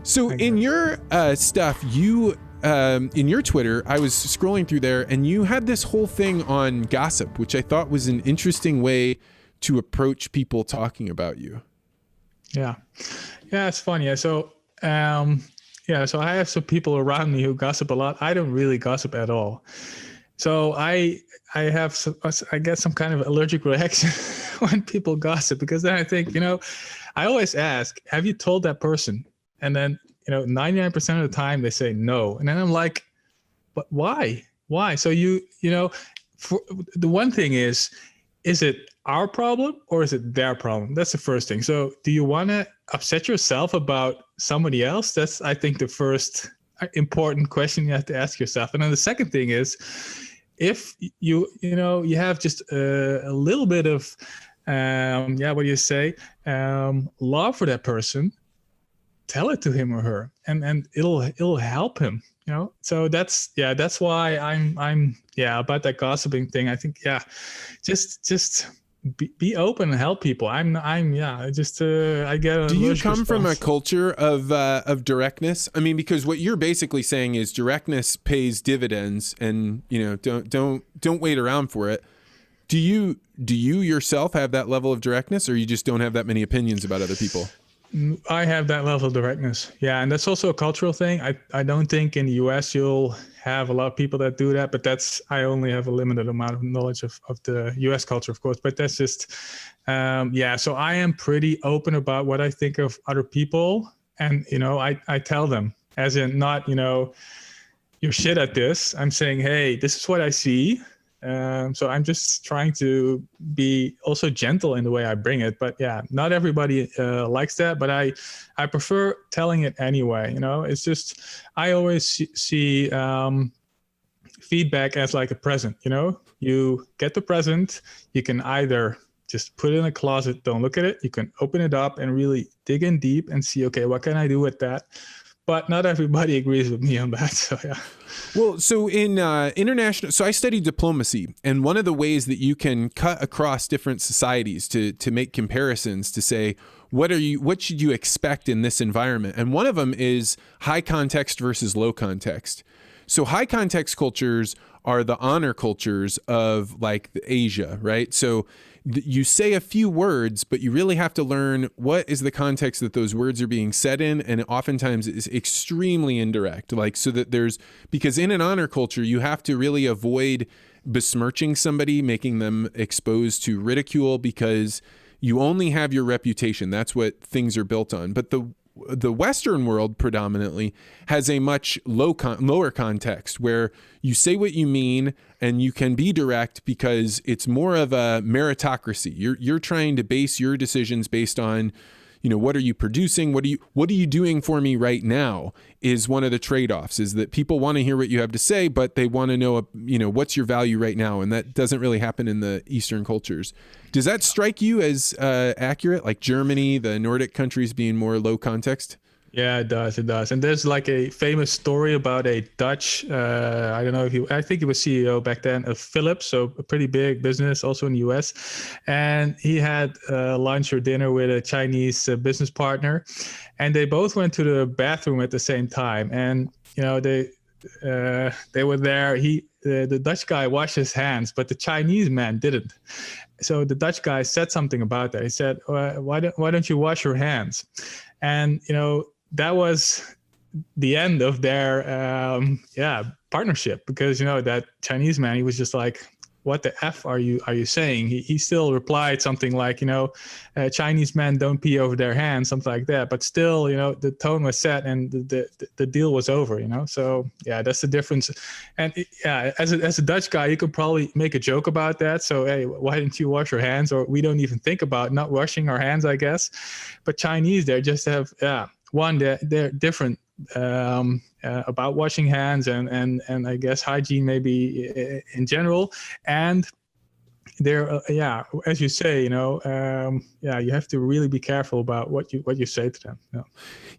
So in your stuff, you in your Twitter, I was scrolling through there, and you had this whole thing on gossip, which I thought was an interesting way to approach people talking about you. Yeah, it's funny. So so I have some people around me who gossip a lot. I don't really gossip at all. So I get some kind of allergic reaction when people gossip, because then I think, I always ask, have you told that person? And then, 99% of the time they say no. And then I'm like, but why? So for the one thing is it our problem or is it their problem? That's the first thing. So do you want to upset yourself about somebody else? That's, I think, the first important question you have to ask yourself. And then the second thing is, if you have just a little bit of, love for that person, tell it to him or her, and it'll help him. So that's why I'm about that gossiping thing. I think just be open and help people. I get. Do you come from a culture of directness? I mean, because what you're basically saying is directness pays dividends, and don't wait around for it. Do you yourself have that level of directness, or you just don't have that many opinions about other people? I have that level of directness. Yeah. And that's also a cultural thing. I don't think in the US you'll have a lot of people that do that, but I only have a limited amount of knowledge of the US culture, of course, but that's just, so I am pretty open about what I think of other people. And, I tell them, as in not, you're shit at this. I'm saying, hey, this is what I see. So I'm just trying to be also gentle in the way I bring it, but not everybody likes that, but I prefer telling it anyway. It's just, I always see feedback as like a present. You get the present, you can either just put it in a closet, don't look at it. You can open it up and really dig in deep and see, okay, what can I do with that? But not everybody agrees with me on that. So, yeah. Well, so in international, so I studied diplomacy, and one of the ways that you can cut across different societies to make comparisons, to say, what should you expect in this environment? And one of them is high context versus low context. So high context cultures are the honor cultures of like Asia, right? So you say a few words, but you really have to learn what is the context that those words are being said in. And oftentimes it's extremely indirect, because in an honor culture, you have to really avoid besmirching somebody, making them exposed to ridicule, because you only have your reputation. That's what things are built on. But the Western world predominantly has a much lower context, where you say what you mean and you can be direct, because it's more of a meritocracy. You're trying to base your decisions based on, what are you producing? What are you doing for me right now? Is one of the trade-offs, is that people want to hear what you have to say, but they want to know, what's your value right now? And that doesn't really happen in the Eastern cultures. Does that strike you as accurate? Like Germany, the Nordic countries being more low context? Yeah, it does. And there's like a famous story about a Dutch, I think he was CEO back then of Philips, so a pretty big business also in the US. And he had lunch or dinner with a Chinese business partner, and they both went to the bathroom at the same time. And, they were there. The Dutch guy washed his hands, but the Chinese man didn't. So the Dutch guy said something about that. He said, why don't you wash your hands? And, that was the end of their, partnership, because, that Chinese man, he was just like, what the F are you saying? He still replied something like, Chinese men don't pee over their hands, something like that. But still, the tone was set and the deal was over, So that's the difference. And as a Dutch guy, you could probably make a joke about that. So, hey, why didn't you wash your hands? Or we don't even think about not washing our hands, I guess. But Chinese, they just have, they're different about washing hands and I guess hygiene maybe in general. And they're as you say, you have to really be careful about what you say to them.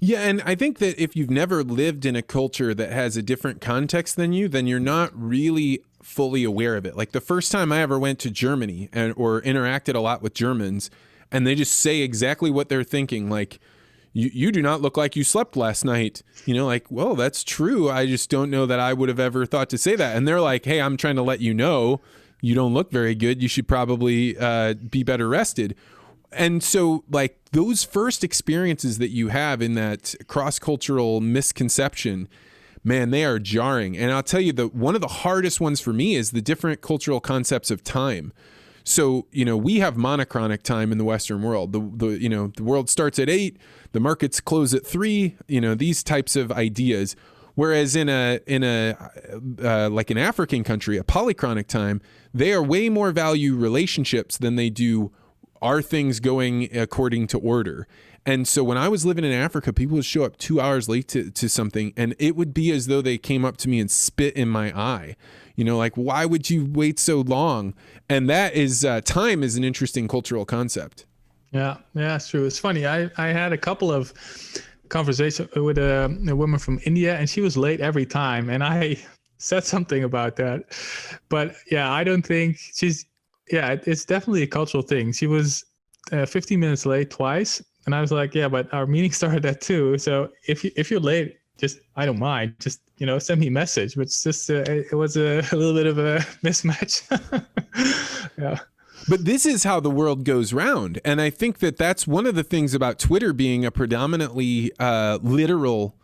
Yeah, and I think that if you've never lived in a culture that has a different context than you, then you're not really fully aware of it. Like the first time I ever went to Germany or interacted a lot with Germans, and they just say exactly what they're thinking, like, you do not look like you slept last night. Like, well, that's true. I just don't know that I would have ever thought to say that. And they're like, hey, I'm trying to let you know you don't look very good. You should probably be better rested. And so like those first experiences that you have in that cross-cultural misconception, man, they are jarring. And I'll tell you, one of the hardest ones for me is the different cultural concepts of time. So, we have monochronic time in the Western world. The world starts at 8, the markets close at 3, these types of ideas. Whereas in like an African country, a polychronic time, they are way more value relationships than they do are things going according to order. And so when I was living in Africa, people would show up 2 hours late to something, and it would be as though they came up to me and spit in my eye. Like, why would you wait so long? And that is, time is an interesting cultural concept. Yeah, it's true. It's funny. I had a couple of conversations with a woman from India, and she was late every time. And I said something about that. But yeah, I don't think it's definitely a cultural thing. She was 15 minutes late twice. And I was like, yeah, but our meeting started at 2. So if you're late, I don't mind. Just, send me a message. But it's just, it was a little bit of a mismatch. Yeah. But this is how the world goes round. And I think that's one of the things about Twitter being a predominantly literal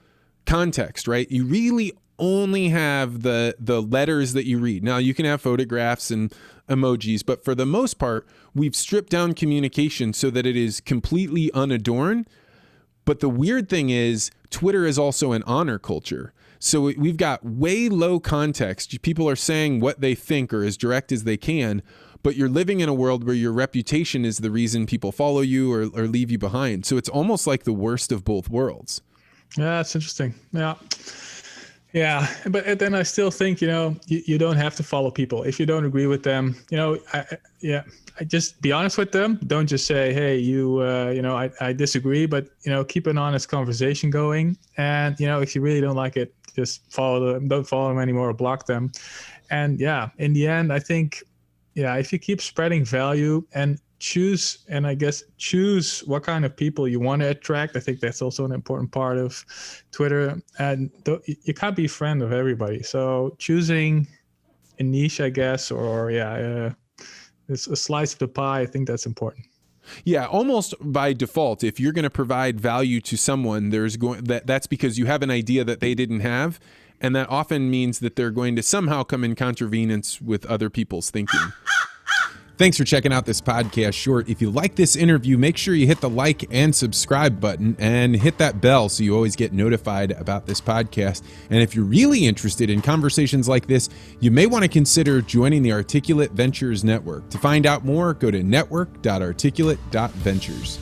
context, right? You really only have the letters that you read. Now, you can have photographs and emojis, but for the most part, we've stripped down communication so that it is completely unadorned. But the weird thing is, Twitter is also an honor culture. So we've got way low context. People are saying what they think or as direct as they can, but you're living in a world where your reputation is the reason people follow you or leave you behind. So it's almost like the worst of both worlds. Yeah, that's interesting. Yeah, but then I still think, you don't have to follow people. If you don't agree with them, I just be honest with them. Don't just say, hey, I disagree, but, keep an honest conversation going. And, if you really don't like it, just don't follow them anymore or block them. And yeah, in the end, I think, if you keep spreading value and choose what kind of people you want to attract. I think that's also an important part of Twitter. And you can't be a friend of everybody. So choosing a niche, I guess, or it's a slice of the pie. I think that's important. Yeah, almost by default, if you're going to provide value to someone, that's because you have an idea that they didn't have. And that often means that they're going to somehow come in contravenance with other people's thinking. Thanks for checking out this podcast short. If you like this interview, make sure you hit the like and subscribe button and hit that bell so you always get notified about this podcast. And if you're really interested in conversations like this, you may want to consider joining the Articulate Ventures Network. To find out more, go to network.articulate.ventures.